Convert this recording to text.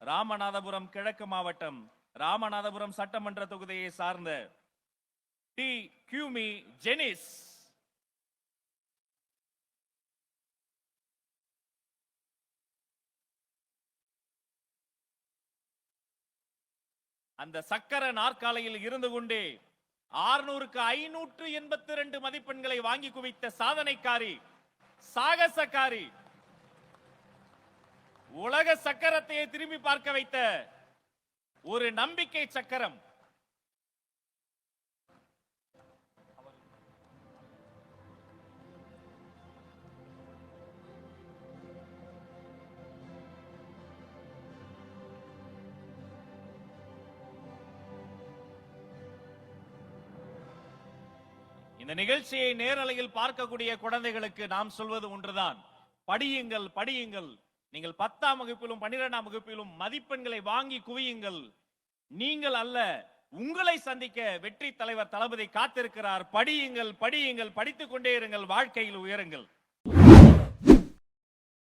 ராமநாதபுரம் கிழக்கு மாவட்டம் ராமநாதபுரம் சட்டமன்ற தொகுதியை சார்ந்த டி கியூமி ஜெனிஸ். அந்த சக்கர நாற்காலியில் இருந்து கொண்டே 600க்கு 582 மதிப்பெண்களை வாங்கி குவித்த சாதனைக்காரி, சாகசக்காரி, உலக சக்கரத்தையே திரும்பி பார்க்க வைத்த ஒரு நம்பிக்கை சக்கரம். இந்த நிகழ்ச்சியை நேரலையில் பார்க்கக்கூடிய குழந்தைகளுக்கு நாம் சொல்வது ஒன்றுதான், படியுங்கள் படியுங்கள். நீங்கள் 10ஆம் வகுப்பிலும் 12ஆம் வகுப்பிலும் மதிப்பெண்களை வாங்கி குவியுங்கள். நீங்கள் அல்ல, உங்களை சந்திக்க வெற்றி தலைவர் தளபதி காத்திருக்கிறார். படியுங்கள் படியுங்கள், படித்துக் கொண்டே இருங்கள், வாழ்க்கையில் உயருங்கள்.